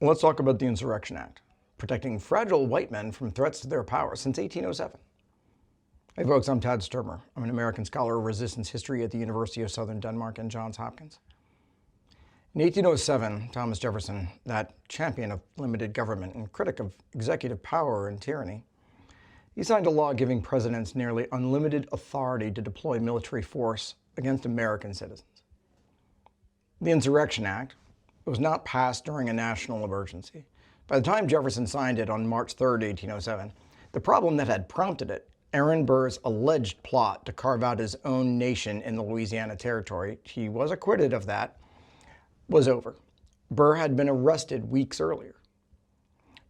Let's talk about the Insurrection Act, protecting fragile white men from threats to their power since 1807. Hey folks, I'm Tad Sturmer. I'm an American scholar of resistance history at the University of Southern Denmark and Johns Hopkins. In 1807, Thomas Jefferson, that champion of limited government and critic of executive power and tyranny, he signed a law giving presidents nearly unlimited authority to deploy military force against American citizens. The Insurrection Act was not passed during a national emergency. By the time Jefferson signed it on March 3, 1807, the problem that had prompted it, Aaron Burr's alleged plot to carve out his own nation in the Louisiana Territory, he was acquitted of that, was over. Burr had been arrested weeks earlier.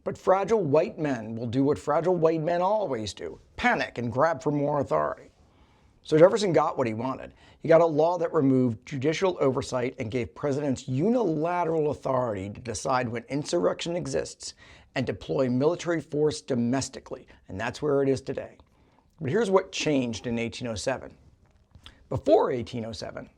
But fragile white men will do what fragile white men always do, panic and grab for more authority. So Jefferson got what he wanted. He got a law that removed judicial oversight and gave presidents unilateral authority to decide when insurrection exists and deploy military force domestically. And that's where it is today. But here's what changed in 1807. Before 1807,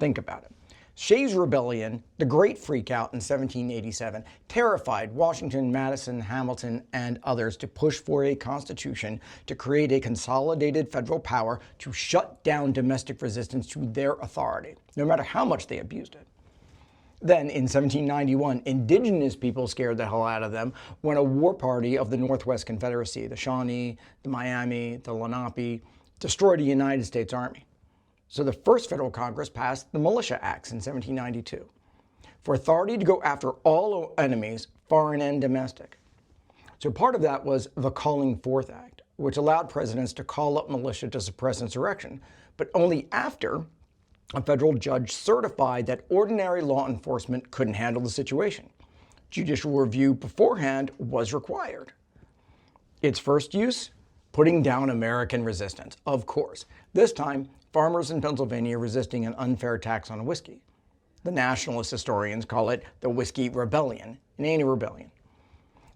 think about it. Shays' Rebellion, the Great Freakout in 1787, terrified Washington, Madison, Hamilton, and others to push for a constitution to create a consolidated federal power to shut down domestic resistance to their authority, no matter how much they abused it. Then, in 1791, indigenous people scared the hell out of them when a war party of the Northwest Confederacy, the Shawnee, the Miami, the Lenape, destroyed a United States Army. So the first federal Congress passed the Militia Acts in 1792 for authority to go after all enemies, foreign and domestic. So part of that was the Calling Forth Act, which allowed presidents to call up militia to suppress insurrection, but only after a federal judge certified that ordinary law enforcement couldn't handle the situation. Judicial review beforehand was required. Its first use? Putting down American resistance, of course. This time, farmers in Pennsylvania resisting an unfair tax on whiskey. The nationalist historians call it the Whiskey Rebellion. It ain't a rebellion.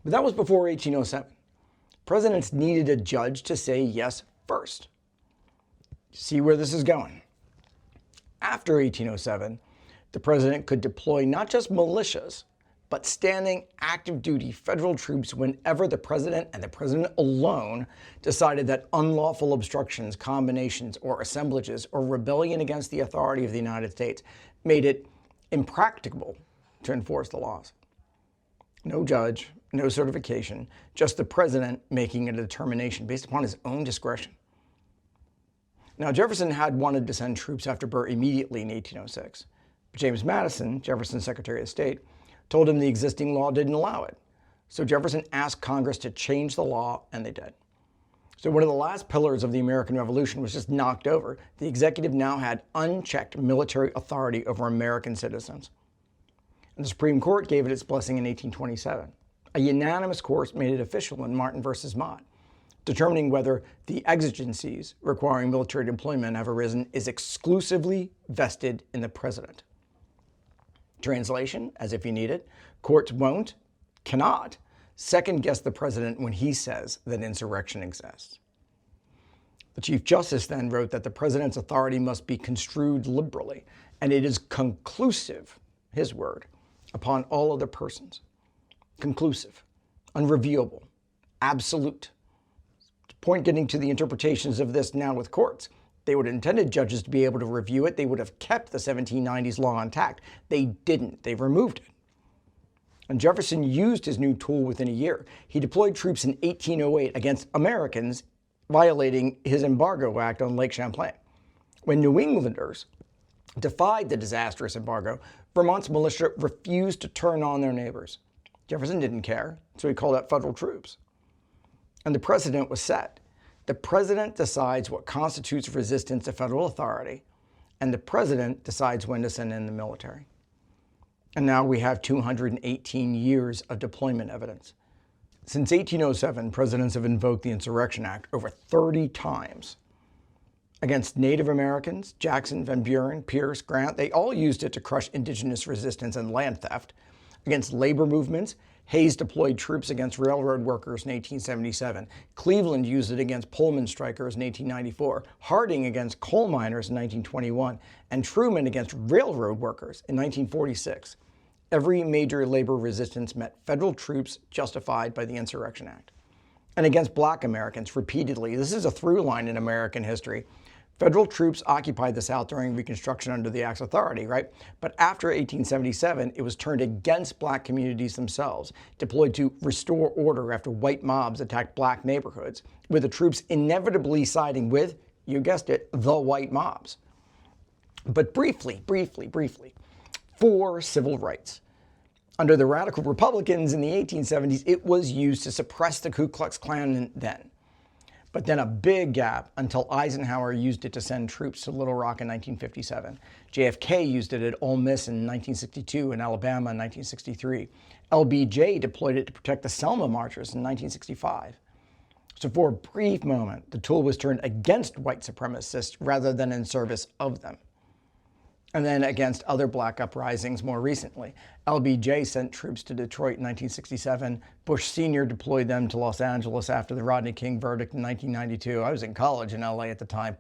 But that was before 1807. Presidents needed a judge to say yes first. See where this is going. After 1807, the president could deploy not just militias, but standing active duty federal troops whenever the president and the president alone decided that unlawful obstructions, combinations, or assemblages or rebellion against the authority of the United States made it impracticable to enforce the laws. No judge, no certification, just the president making a determination based upon his own discretion. Now, Jefferson had wanted to send troops after Burr immediately in 1806, but James Madison, Jefferson's Secretary of State, told him the existing law didn't allow it. So Jefferson asked Congress to change the law, and they did. So one of the last pillars of the American Revolution was just knocked over. The executive now had unchecked military authority over American citizens. And the Supreme Court gave it its blessing in 1827. A unanimous court made it official in Martin versus Mott, determining whether the exigencies requiring military deployment have arisen is exclusively vested in the president. Translation, as if you need it, courts cannot second-guess the president when he says that insurrection exists. The Chief Justice then wrote that the president's authority must be construed liberally, and it is conclusive, his word, upon all other persons. Conclusive, unreviewable, absolute. Point getting to the interpretations of this now with courts. They would have intended judges to be able to review it. They would have kept the 1790s law intact. They didn't. They removed it. And Jefferson used his new tool within a year. He deployed troops in 1808 against Americans violating his Embargo Act on Lake Champlain. When New Englanders defied the disastrous embargo, Vermont's militia refused to turn on their neighbors. Jefferson didn't care, so he called out federal troops. And the precedent was set. The president decides what constitutes resistance to federal authority, and the president decides when to send in the military. And now we have 218 years of deployment evidence. Since 1807, presidents have invoked the Insurrection Act over 30 times. Against Native Americans, Jackson, Van Buren, Pierce, Grant, they all used it to crush indigenous resistance and land theft. Against labor movements, Hayes deployed troops against railroad workers in 1877. Cleveland used it against Pullman strikers in 1894. Harding against coal miners in 1921. And Truman against railroad workers in 1946. every major labor resistance met federal troops justified by the Insurrection Act. And against black Americans, repeatedly, this is a through line in American history. Federal troops occupied the South during Reconstruction under the Act's authority, right? But after 1877, it was turned against black communities themselves, deployed to restore order after white mobs attacked black neighborhoods, with the troops inevitably siding with, you guessed it, the white mobs. But briefly, for civil rights. Under the radical Republicans in the 1870s, it was used to suppress the Ku Klux Klan then. But then a big gap until Eisenhower used it to send troops to Little Rock in 1957. JFK used it at Ole Miss in 1962 and Alabama in 1963. LBJ deployed it to protect the Selma marchers in 1965. So for a brief moment, the tool was turned against white supremacists rather than in service of them. And then against other black uprisings more recently. LBJ sent troops to Detroit in 1967. Bush Sr. deployed them to Los Angeles after the Rodney King verdict in 1992. I was in college in LA at the time.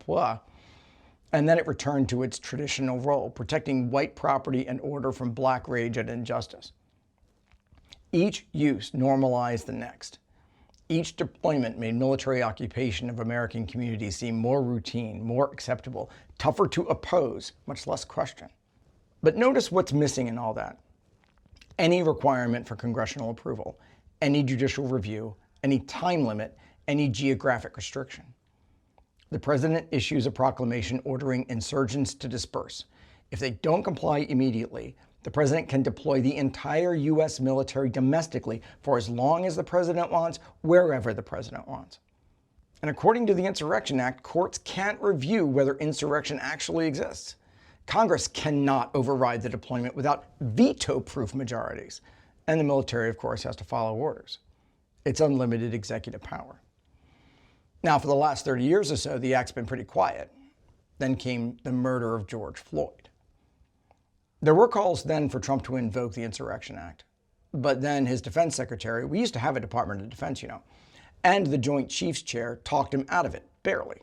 And then it returned to its traditional role, protecting white property and order from black rage and injustice. Each use normalized the next. Each deployment made military occupation of American communities seem more routine, more acceptable, tougher to oppose, much less question. But notice what's missing in all that. Any requirement for congressional approval, any judicial review, any time limit, any geographic restriction. The president issues a proclamation ordering insurgents to disperse. If they don't comply immediately, the president can deploy the entire U.S. military domestically for as long as the president wants, wherever the president wants. And according to the Insurrection Act, courts can't review whether insurrection actually exists. Congress cannot override the deployment without veto-proof majorities. And the military, of course, has to follow orders. It's unlimited executive power. Now, for the last 30 years or so, the act's been pretty quiet. Then came the murder of George Floyd. There were calls then for Trump to invoke the Insurrection Act. But then his defense secretary, we used to have a Department of Defense, and the Joint Chiefs chair talked him out of it, barely.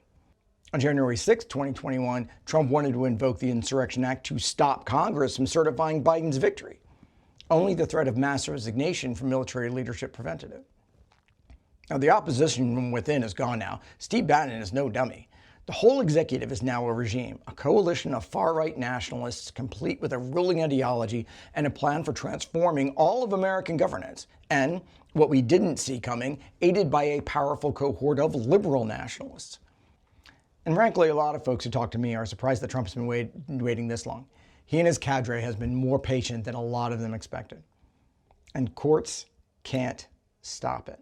On January 6, 2021, Trump wanted to invoke the Insurrection Act to stop Congress from certifying Biden's victory. Only the threat of mass resignation from military leadership prevented it. Now, the opposition from within is gone now. Steve Bannon is no dummy. The whole executive is now a regime, a coalition of far-right nationalists complete with a ruling ideology and a plan for transforming all of American governance, and, what we didn't see coming, aided by a powerful cohort of liberal nationalists. And frankly, a lot of folks who talk to me are surprised that Trump's been waiting this long. He and his cadre has been more patient than a lot of them expected. And courts can't stop it.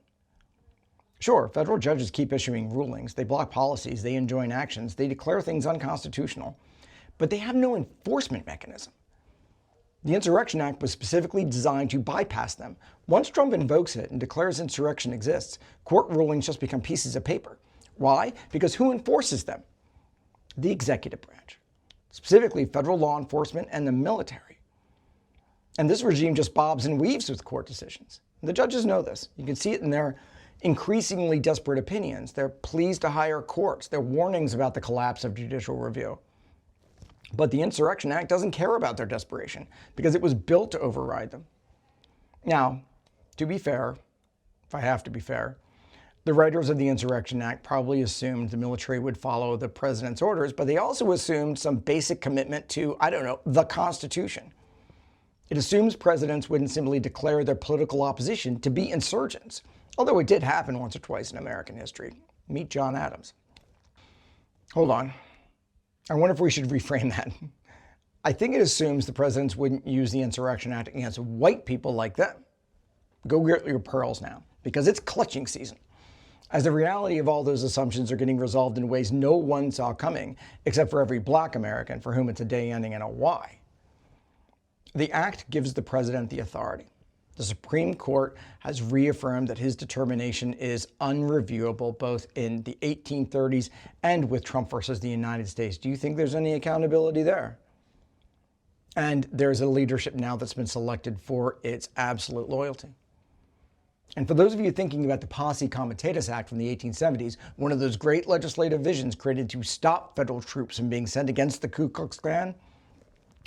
Sure, federal judges keep issuing rulings, they block policies, they enjoin actions, they declare things unconstitutional, but they have no enforcement mechanism. The Insurrection Act was specifically designed to bypass them. Once Trump invokes it and declares insurrection exists, court rulings just become pieces of paper. Why? Because who enforces them? The executive branch, specifically federal law enforcement and the military. And this regime just bobs and weaves with court decisions. The judges know this. You can see it in their increasingly desperate opinions, their pleas to higher courts, their warnings about the collapse of judicial review. But the Insurrection Act doesn't care about their desperation because it was built to override them. Now, to be fair, if I have to be fair, the writers of the Insurrection Act probably assumed the military would follow the president's orders, but they also assumed some basic commitment to, the Constitution. It assumes presidents wouldn't simply declare their political opposition to be insurgents. Although it did happen once or twice in American history. Meet John Adams. Hold on. I wonder if we should reframe that. I think it assumes the presidents wouldn't use the Insurrection Act against white people like them. Go get your pearls now, because it's clutching season. As the reality of all those assumptions are getting resolved in ways no one saw coming, except for every black American for whom it's a day ending in a Y. The act gives the president the authority. The Supreme Court has reaffirmed that his determination is unreviewable both in the 1830s and with Trump versus the United States. Do you think there's any accountability there? And there's a leadership now that's been selected for its absolute loyalty. And for those of you thinking about the Posse Comitatus Act from the 1870s, one of those great legislative visions created to stop federal troops from being sent against the Ku Klux Klan,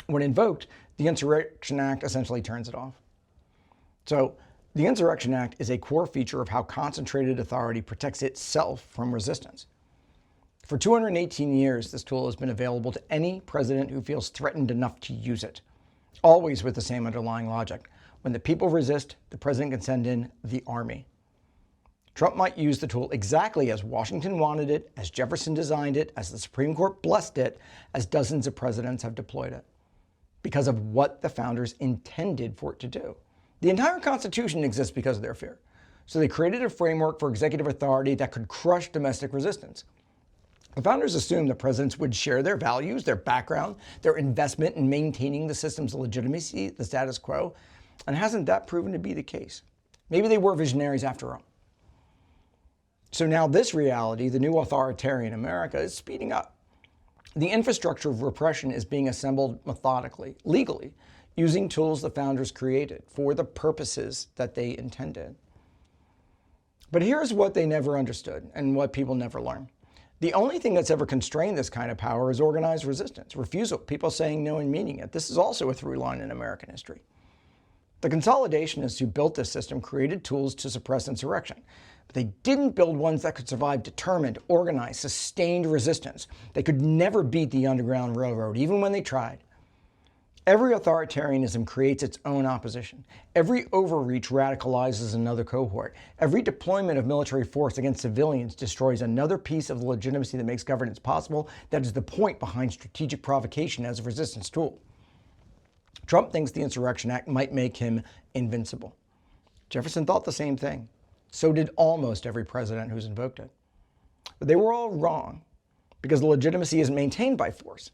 When invoked, the Insurrection Act essentially turns it off. So, the Insurrection Act is a core feature of how concentrated authority protects itself from resistance. For 218 years, this tool has been available to any president who feels threatened enough to use it, always with the same underlying logic. When the people resist, the president can send in the army. Trump might use the tool exactly as Washington wanted it, as Jefferson designed it, as the Supreme Court blessed it, as dozens of presidents have deployed it, because of what the founders intended for it to do. The entire Constitution exists because of their fear. So they created a framework for executive authority that could crush domestic resistance. The founders assumed that presidents would share their values, their background, their investment in maintaining the system's legitimacy, the status quo, and hasn't that proven to be the case? Maybe they were visionaries after all. So now this reality, the new authoritarian America, is speeding up. The infrastructure of repression is being assembled methodically, legally, using tools the founders created for the purposes that they intended. But here's what they never understood and what people never learn. The only thing that's ever constrained this kind of power is organized resistance, refusal, people saying no and meaning it. This is also a through line in American history. The consolidationists who built this system created tools to suppress insurrection, but they didn't build ones that could survive determined, organized, sustained resistance. They could never beat the Underground Railroad, even when they tried. Every authoritarianism creates its own opposition. Every overreach radicalizes another cohort. Every deployment of military force against civilians destroys another piece of the legitimacy that makes governance possible. That is the point behind strategic provocation as a resistance tool. Trump thinks the Insurrection Act might make him invincible. Jefferson thought the same thing. So did almost every president who's invoked it. But they were all wrong, because the legitimacy isn't maintained by force.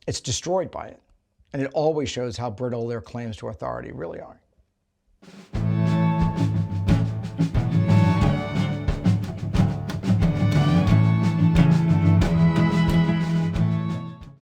It's destroyed by it. And it always shows how brittle their claims to authority really are.